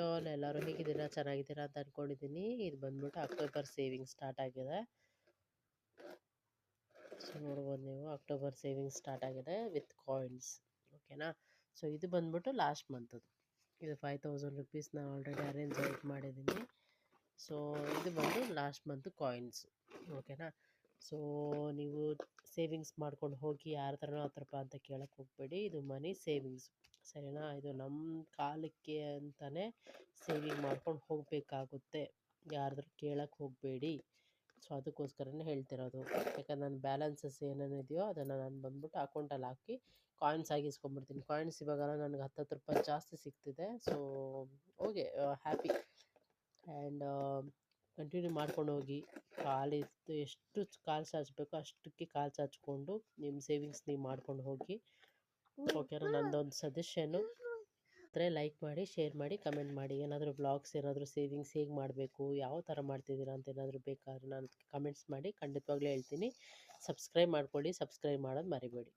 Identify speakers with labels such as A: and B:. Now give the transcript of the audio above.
A: All ಎಲ್ಲರೂ ಹೇಗಿದ್ದೀರಾ? ಚೆನ್ನಾಗಿದ್ದೀರಾ ಅಂತ ಅನ್ಕೊಂಡಿದ್ದೀನಿ. ಇದು ಬಂದ್ಬಿಟ್ಟು ಅಕ್ಟೋಬರ್ ಸೇವಿಂಗ್ ಸ್ಟಾರ್ಟ್ ಆಗಿದೆ. ಸೊ ನೋಡ್ಬೋದು ನೀವು, ಅಕ್ಟೋಬರ್ ಸೇವಿಂಗ್ ಸ್ಟಾರ್ಟ್ ಆಗಿದೆ ವಿತ್ ಕಾಯಿನ್ಸ್. ಓಕೆನಾ? ಸೊ ಇದು ಬಂದ್ಬಿಟ್ಟು ಲಾಸ್ಟ್ ಮಂತದ್ದು. ಇದು 5000 ರುಪೀಸ್ ನಾನು ಆಲ್ರೆಡಿ ಅರೇಂಜ್ ಮಾಡಿದ್ದೀನಿ. ಸೊ ಇದು ಬಂದು ಲಾಸ್ಟ್ ಮಂತ್ ಕಾಯಿನ್ಸ್. ಓಕೆನಾ? ಸೊ ನೀವು ಸೇವಿಂಗ್ಸ್ ಮಾಡ್ಕೊಂಡು ಹೋಗಿ ಯಾರ ಥರನೋ 10 ರೂಪಾಯಿ ಅಂತ ಕೇಳಕ್ಕೆ ಹೋಗಬೇಡಿ. ಇದು ಮನಿ ಸೇವಿಂಗ್ಸ್, ಸರಿನಾ? ಇದು ನಮ್ಮ ಕಾಲಕ್ಕೆ ಅಂತಲೇ ಸೇವಿಂಗ್ ಮಾಡ್ಕೊಂಡು ಹೋಗಬೇಕಾಗುತ್ತೆ. ಯಾರ್ದಾರು ಕೇಳಕ್ಕೆ ಹೋಗಬೇಡಿ. ಸೊ ಅದಕ್ಕೋಸ್ಕರನೇ ಹೇಳ್ತಿರೋದು. ಯಾಕಂದ್ರೆ ನನ್ನ ಬ್ಯಾಲೆನ್ಸಸ್ ಏನೇನಿದೆಯೋ ಅದನ್ನು ನಾನು ಬಂದ್ಬಿಟ್ಟು ಅಕೌಂಟಲ್ಲಿ ಹಾಕಿ ಕಾಯಿನ್ಸ್ ಆಗಿ ಇಸ್ಕೊಂಡ್ಬಿಡ್ತೀನಿ. ಕಾಯಿನ್ಸ್ ಇವಾಗೆಲ್ಲ ನನಗೆ 10 ರೂಪಾಯಿ ಜಾಸ್ತಿ ಸಿಗ್ತಿದೆ. So okay, happy. And continue ಮಾಡ್ಕೊಂಡು ಹೋಗಿ. ಕಾಲಿದ್ದು ಎಷ್ಟು ಕಾಲು ಚಾಚಬೇಕೋ ಅಷ್ಟಕ್ಕೆ ಕಾಲು ಚಾಚಿಕೊಂಡು ನಿಮ್ಮ ಸೇವಿಂಗ್ಸ್ ನೀವು ಮಾಡ್ಕೊಂಡು ಹೋಗಿ. ಓಕೆನಾ? ನಂದೊಂದು ಸಜೆಷನ್ನು ಆದರೆ ಲೈಕ್ ಮಾಡಿ, ಶೇರ್ ಮಾಡಿ, ಕಮೆಂಟ್ ಮಾಡಿ. ಏನಾದರೂ ಬ್ಲಾಗ್ಸ್, ಏನಾದರೂ ಸೇವಿಂಗ್ಸ್ ಹೇಗೆ ಮಾಡಬೇಕು, ಯಾವ ಥರ ಮಾಡ್ತಿದ್ದೀರಾ ಅಂತ ಏನಾದರೂ ಬೇಕಾದ್ರೆ ನಾನು ಕಮೆಂಟ್ಸ್ ಮಾಡಿ, ಖಂಡಿತವಾಗ್ಲೂ ಹೇಳ್ತೀನಿ. ಸಬ್ಸ್ಕ್ರೈಬ್ ಮಾಡ್ಕೊಳ್ಳಿ, ಸಬ್ಸ್ಕ್ರೈಬ್ ಮಾಡೋದು ಮರಿಬೇಡಿ.